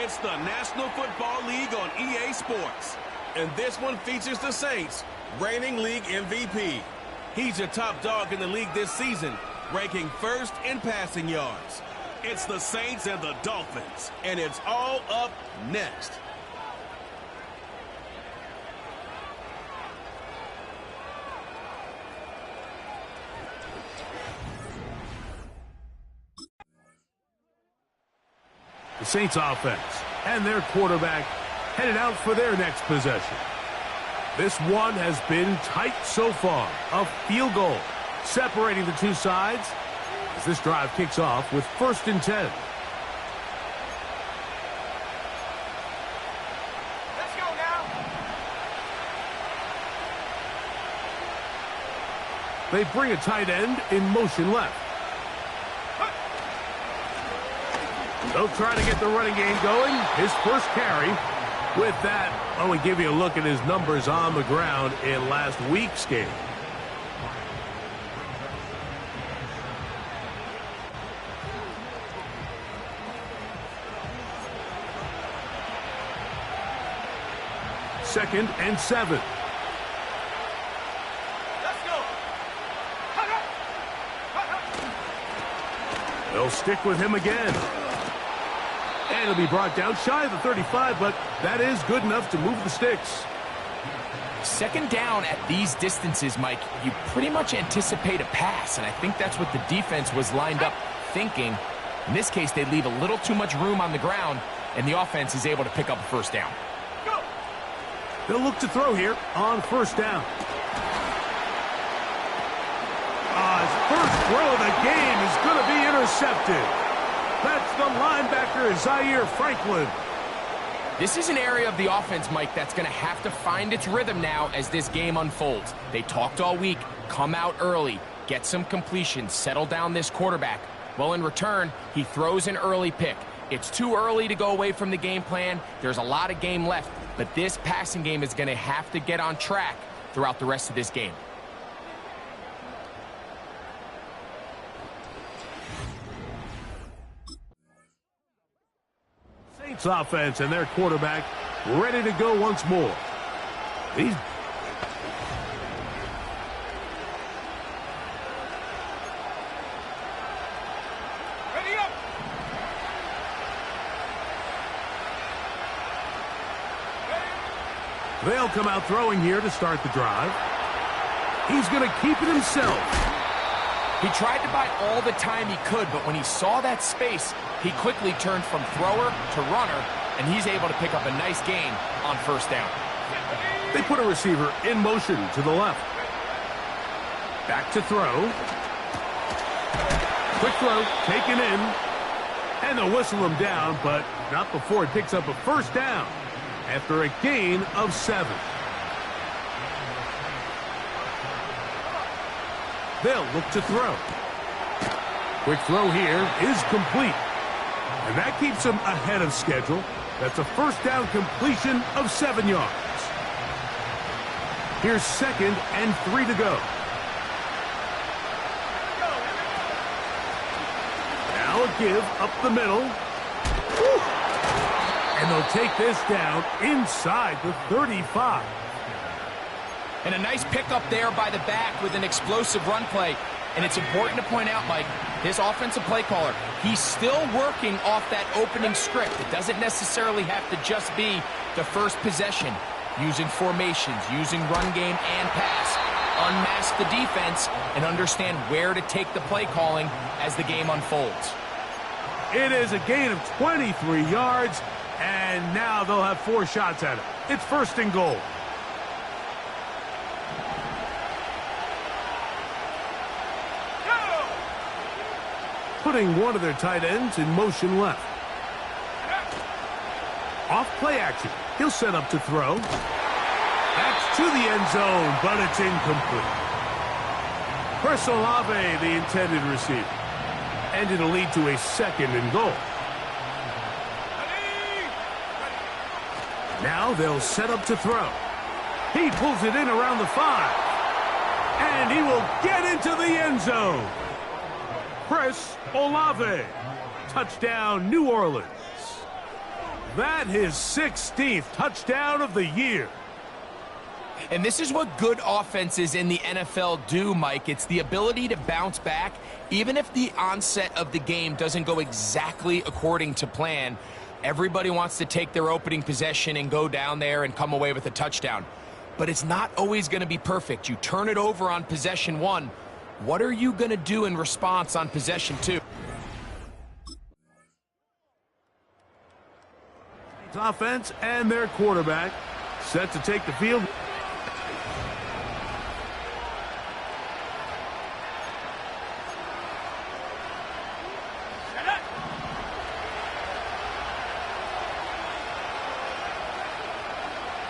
It's the National Football League on EA Sports. And this one features the Saints, reigning league MVP. He's your top dog in the league this season, ranking first in passing yards. It's the Saints and the Dolphins, and it's all up next. The Saints offense and their quarterback headed out for their next possession. This one has been tight so far. A field goal separating the two sides as this drive kicks off with 1st and 10. Let's go now. They bring a tight end in motion left. They'll try to get the running game going. His first carry. With that, I want to give you a look at his numbers on the ground in last week's game. Second and 7. Let's go. They'll stick with him again. And it'll be brought down shy of the 35, but that is good enough to move the sticks. Second down at these distances, Mike, you pretty much anticipate a pass, and I think that's what the defense was lined up thinking. In this case, they leave a little too much room on the ground, and the offense is able to pick up a first down. They'll look to throw here on 1st down. His first throw of the game is going to be intercepted. That's the linebacker, Zaire Franklin. This is an area of the offense, Mike, that's going to have to find its rhythm now as this game unfolds. They talked all week, come out early, get some completions, settle down this quarterback. Well, in return, he throws an early pick. It's too early to go away from the game plan. There's a lot of game left, but this passing game is going to have to get on track throughout the rest of this game. Saints offense and their quarterback ready to go once more. These Ready up. They'll come out throwing here to start the drive. He's going to keep it himself. He tried to buy all the time he could, but when he saw that space, he quickly turned from thrower to runner, and he's able to pick up a nice gain on 1st down. They put a receiver in motion to the left. Back to throw. Quick throw, taken in. And they'll whistle him down, but not before he picks up a 1st down after a gain of 7. They'll look to throw. Quick throw here is complete. And that keeps him ahead of schedule. That's a 1st down completion of 7 yards. Here's 2nd and 3 to go. Now a give up the middle. Woo! And they'll take this down inside the 35. And a nice pickup there by the back with an explosive run play. And it's important to point out, Mike, this offensive play caller, he's still working off that opening script. It doesn't necessarily have to just be the first possession. Using formations, using run game and pass. Unmask the defense and understand where to take the play calling as the game unfolds. It is a gain of 23 yards, and now they'll have 4 shots at it. It's 1st and goal. Putting one of their tight ends in motion left. Off play action. He'll set up to throw. That's to the end zone, but it's incomplete. Chris Olave, the intended receiver. And it'll lead to a 2nd and goal. Now they'll set up to throw. He pulls it in around the 5. And he will get into the end zone. Chris Olave. Touchdown, New Orleans. That his 16th touchdown of the year. And this is what good offenses in the NFL do, Mike. It's the ability to bounce back, even if the onset of the game doesn't go exactly according to plan. Everybody wants to take their opening possession and go down there and come away with a touchdown. But it's not always going to be perfect. You turn it over on possession 1. What are you going to do in response on possession 2? Offense and their quarterback set to take the field.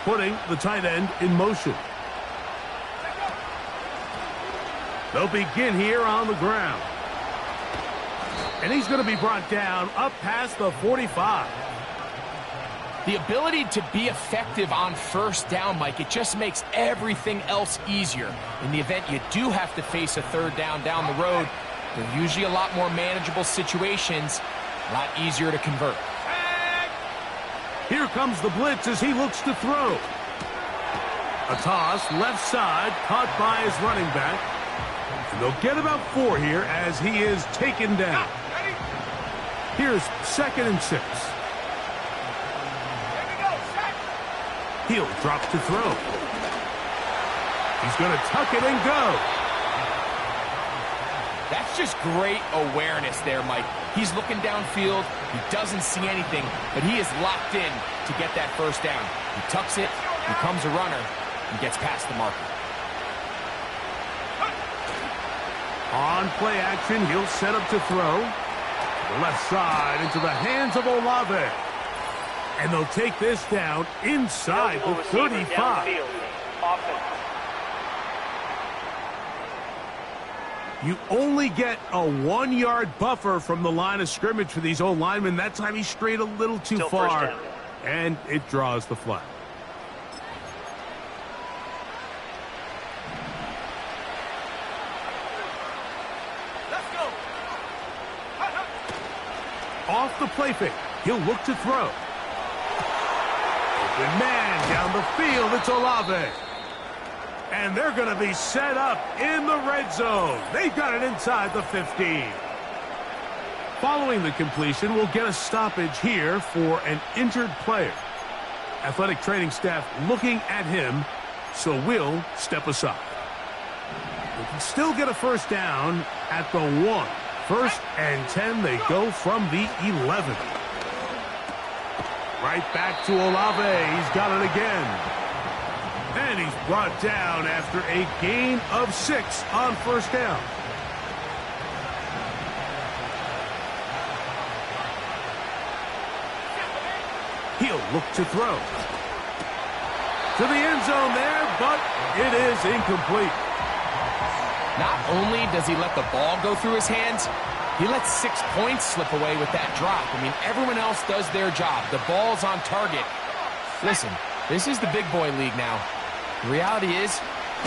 Putting the tight end in motion. They'll begin here on the ground. And he's going to be brought down up past the 45. The ability to be effective on first down, Mike, it just makes everything else easier. In the event you do have to face a third down the road, they're usually a lot more manageable situations, a lot easier to convert. Here comes the blitz as he looks to throw. A toss, left side, caught by his running back. And they'll get about 4 here as he is taken down. Here's 2nd and 6. He'll drop to throw. He's going to tuck it and go. That's just great awareness there, Mike. He's looking downfield. He doesn't see anything, but he is locked in to get that first down. He tucks it, becomes a runner, and gets past the marker. On play action, he'll set up to throw. The left side into the hands of Olave. And they'll take this down inside the 35. You only get a 1-yard buffer from the line of scrimmage for these old linemen. That time he strayed a little too far, and it draws the flag. Let's go. Off the play fake, he'll look to throw. Open man down the field, it's Olave. And they're going to be set up in the red zone. They've got it inside the 15. Following the completion, we'll get a stoppage here for an injured player. Athletic training staff looking at him, so we'll step aside. They can still get a first down at the 1. 1st and 10, they go from the 11. Right back to Olave. He's got it again. And he's brought down after a gain of 6 on first down. He'll look to throw. To the end zone there, but it is incomplete. Not only does he let the ball go through his hands, he lets 6 points slip away with that drop. I mean, everyone else does their job. The ball's on target. Listen, this is the big boy league now. The reality is,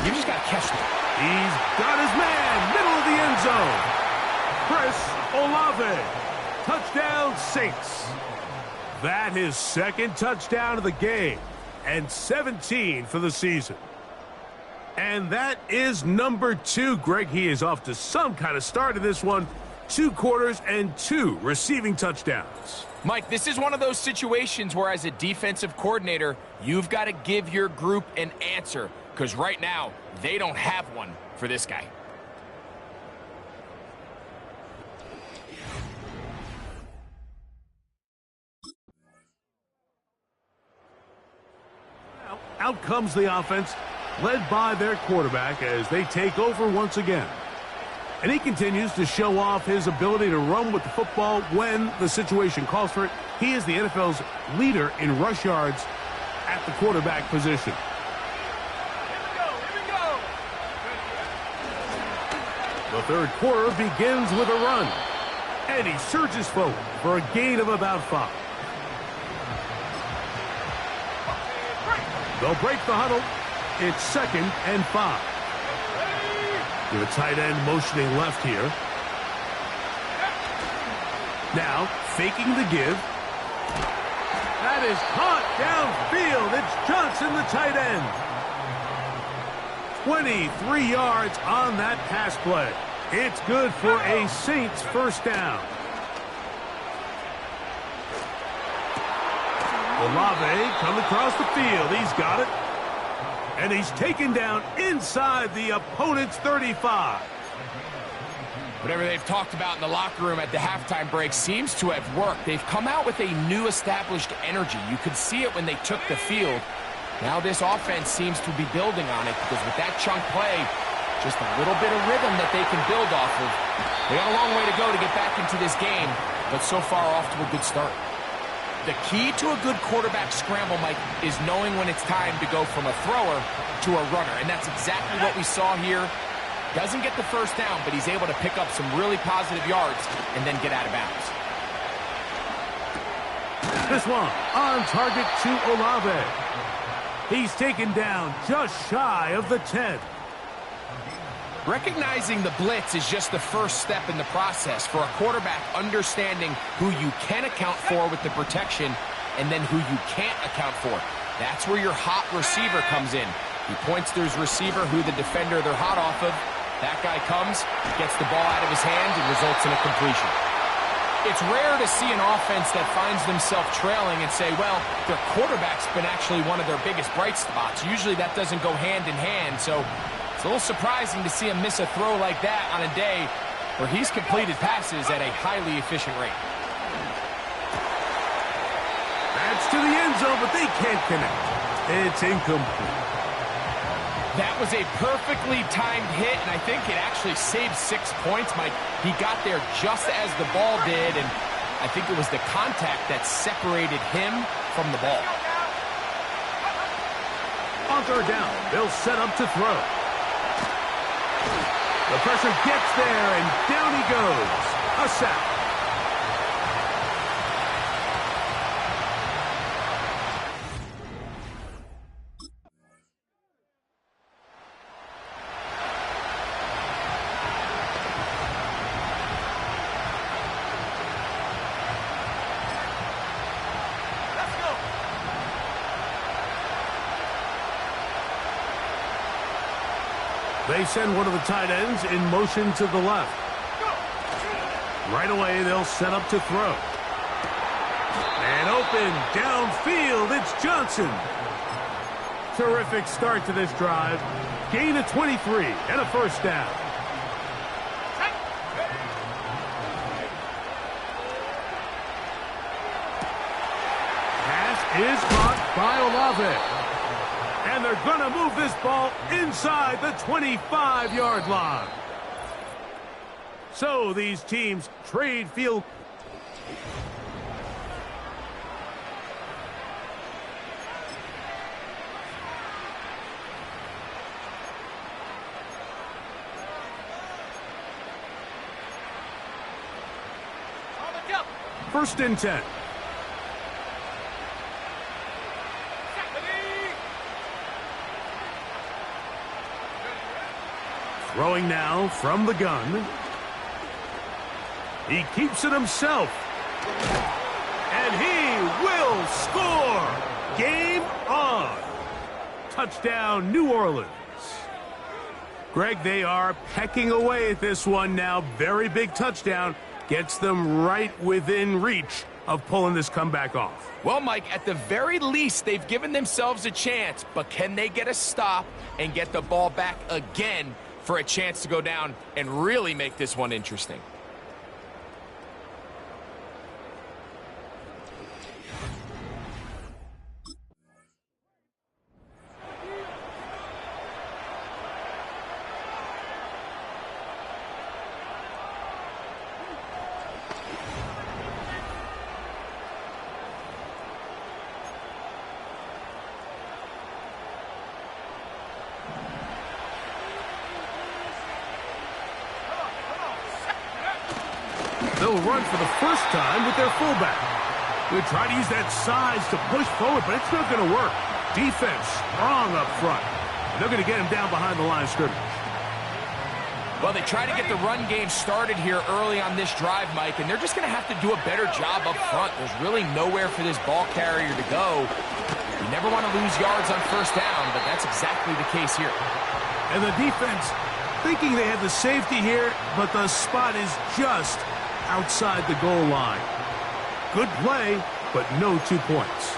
you just got to catch them. He's got his man, middle of the end zone. Chris Olave, touchdown Saints. That his 2nd touchdown of the game, and 17 for the season. And that is number 2, Greg. He is off to some kind of start in this one. 2 quarters and 2 receiving touchdowns. Mike, this is one of those situations where as a defensive coordinator, you've got to give your group an answer, because right now, they don't have one for this guy. Out comes the offense, led by their quarterback as they take over once again. And he continues to show off his ability to run with the football when the situation calls for it. He is the NFL's leader in rush yards at the quarterback position. Here we go. The third quarter begins with a run. And he surges forward for a gain of about 5. They'll break the huddle. It's 2nd and 5. With a tight end motioning left here. Now, faking the give. That is caught downfield. It's Johnson, the tight end. 23 yards on that pass play. It's good for a Saints first down. Olave coming across the field. He's got it. And he's taken down inside the opponent's 35. Whatever they've talked about in the locker room at the halftime break seems to have worked. They've come out with a new established energy. You could see it when they took the field. Now this offense seems to be building on it because with that chunk play, just a little bit of rhythm that they can build off of. They got a long way to go to get back into this game, but so far off to a good start. The key to a good quarterback scramble, Mike, is knowing when it's time to go from a thrower to a runner, and that's exactly what we saw here. Doesn't get the first down, but he's able to pick up some really positive yards and then get out of bounds. This one on target to Olave. He's taken down just shy of the 10. Recognizing the blitz is just the first step in the process for a quarterback understanding who you can account for with the protection and then who you can't account for. That's where your hot receiver comes in. He points to his receiver who the defender they're hot off of. That guy comes, gets the ball out of his hand, and results in a completion. It's rare to see an offense that finds themselves trailing and say, well, their quarterback's been actually one of their biggest bright spots. Usually that doesn't go hand in hand, so it's a little surprising to see him miss a throw like that on a day where he's completed passes at a highly efficient rate. That's to the end zone, but they can't connect. It's incomplete. That was a perfectly timed hit, and I think it actually saved 6 points, Mike. He got there just as the ball did, and I think it was the contact that separated him from the ball. On third down, they'll set up to throw. The pressure gets there, and down he goes. A sack. They send one of the tight ends in motion to the left. Right away, they'll set up to throw. And open downfield, it's Johnson. Terrific start to this drive. Gain of 23 and a first down. Pass is caught by Olave. And they're going to move this ball inside the 25-yard line. So these teams trade field. First and 10. Throwing now from the gun. He keeps it himself. And he will score. Game on. Touchdown, New Orleans. Greg, they are pecking away at this one now. Very big touchdown. Gets them right within reach of pulling this comeback off. Well, Mike, at the very least, they've given themselves a chance. But can they get a stop and get the ball back again for a chance to go down and really make this one interesting? They'll run for the first time with their fullback. They try to use that size to push forward, but it's not going to work. Defense strong up front. And they're going to get him down behind the line of scrimmage. Well, they try to get the run game started here early on this drive, Mike, and they're just going to have to do a better job up front. There's really nowhere for this ball carrier to go. You never want to lose yards on first down, but that's exactly the case here. And the defense thinking they have the safety here, but the spot is just outside the goal line. Good play, but no 2 points.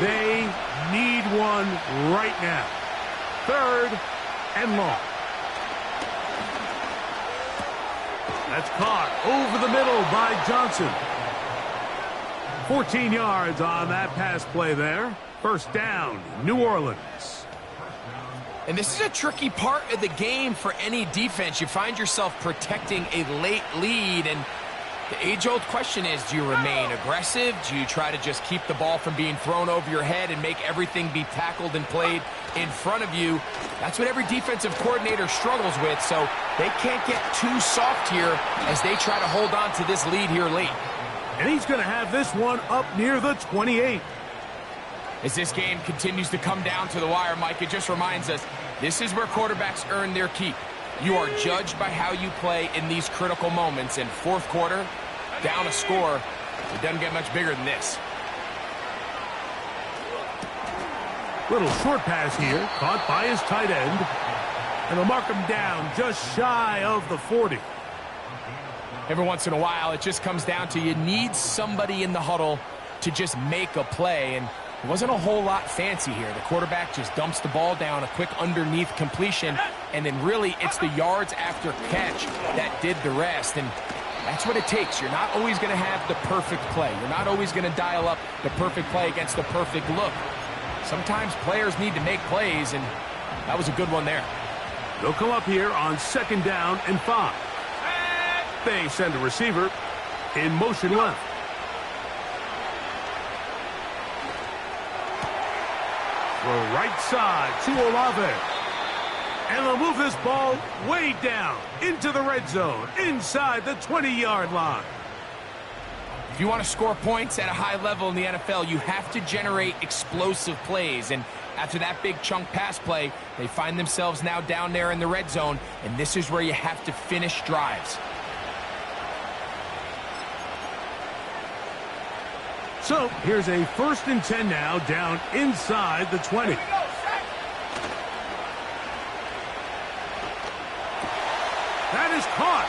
They need one right now. 3rd and long. That's caught over the middle by Johnson. 14 yards on that pass play there. First down, New Orleans. And this is a tricky part of the game for any defense. You find yourself protecting a late lead, and the age-old question is, do you remain aggressive? Do you try to just keep the ball from being thrown over your head and make everything be tackled and played in front of you? That's what every defensive coordinator struggles with, so they can't get too soft here as they try to hold on to this lead here late. And he's going to have this one up near the 28. As this game continues to come down to the wire, Mike, it just reminds us, this is where quarterbacks earn their keep. You are judged by how you play in these critical moments. In fourth quarter, down a score, it doesn't get much bigger than this. Little short pass here, caught by his tight end. And they'll mark him down just shy of the 40. Every once in a while, it just comes down to you need somebody in the huddle to just make a play. And it wasn't a whole lot fancy here. The quarterback just dumps the ball down, a quick underneath completion, and then really it's the yards after catch that did the rest. And that's what it takes. You're not always going to have the perfect play. You're not always going to dial up the perfect play against the perfect look. Sometimes players need to make plays, and that was a good one there. They'll come up here on 2nd down and 5. They send a receiver in motion left. Throw right side to Olave. And they'll move this ball way down into the red zone, inside the 20-yard line. If you want to score points at a high level in the NFL, you have to generate explosive plays. And after that big chunk pass play, they find themselves now down there in the red zone, and this is where you have to finish drives. So here's a 1st and 10 now, down inside the 20. That is caught.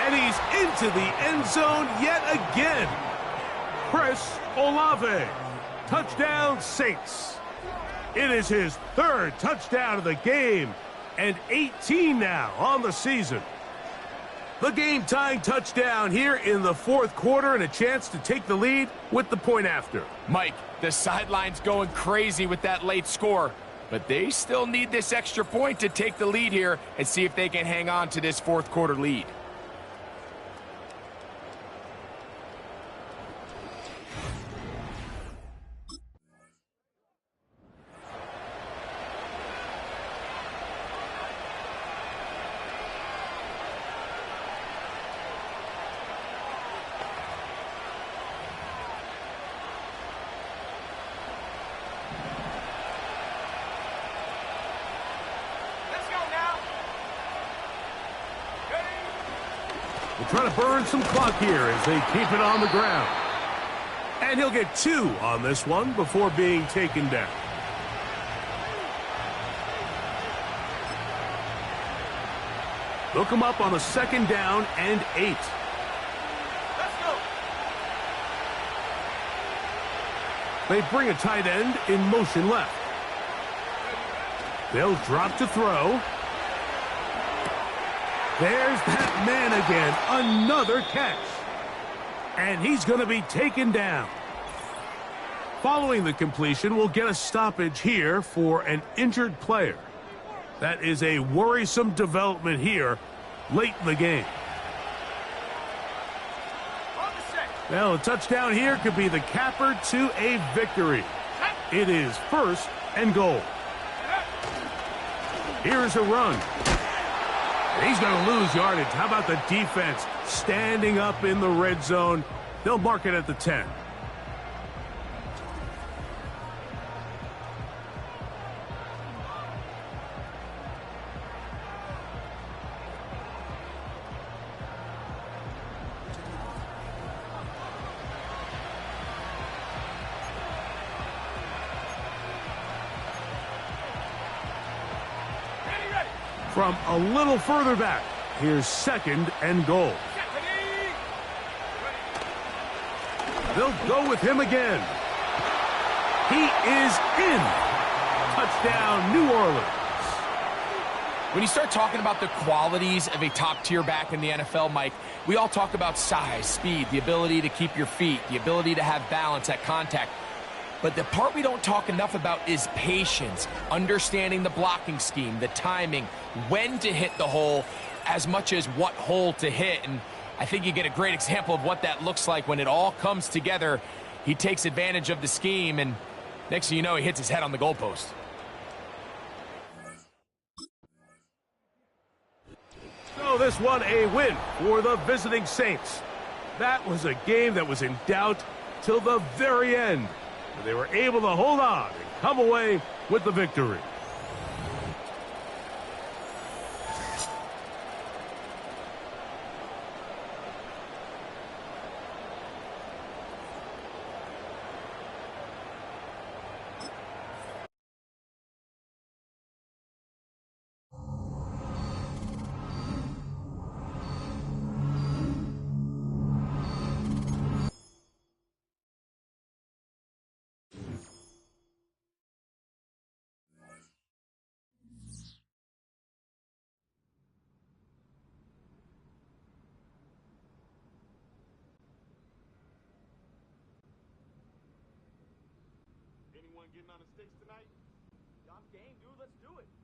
And he's into the end zone yet again. Chris Olave. Touchdown, Saints. It is his 3rd touchdown of the game, and 18 now on the season. The game-tying touchdown here in the 4th quarter, and a chance to take the lead with the point after. Mike, the sideline's going crazy with that late score, but they still need this extra point to take the lead here and see if they can hang on to this 4th quarter lead. Trying to burn some clock here as they keep it on the ground. And he'll get 2 on this one before being taken down. They'll come up on a 2nd down and 8. Let's go. They bring a tight end in motion left. They'll drop to throw. There's that man again. Another catch. And he's going to be taken down. Following the completion, we'll get a stoppage here for an injured player. That is a worrisome development here late in the game. Well, a touchdown here could be the capper to a victory. It is 1st and goal. Here's a run. And he's going to lose yardage. How about the defense standing up in the red zone? They'll mark it at the 10. From a little further back, here's 2nd and goal. They'll go with him again. He is in. Touchdown, New Orleans. When you start talking about the qualities of a top-tier back in the NFL, Mike, we all talk about size, speed, the ability to keep your feet, the ability to have balance at contact. But the part we don't talk enough about is patience, understanding the blocking scheme, the timing, when to hit the hole, as much as what hole to hit. And I think you get a great example of what that looks like when it all comes together. He takes advantage of the scheme, and next thing you know, he hits his head on the goalpost. So this one a win for the visiting Saints. That was a game that was in doubt till the very end. They were able to hold on and come away with the victory. Anyone getting on the sticks tonight? I'm game, dude. Let's do it.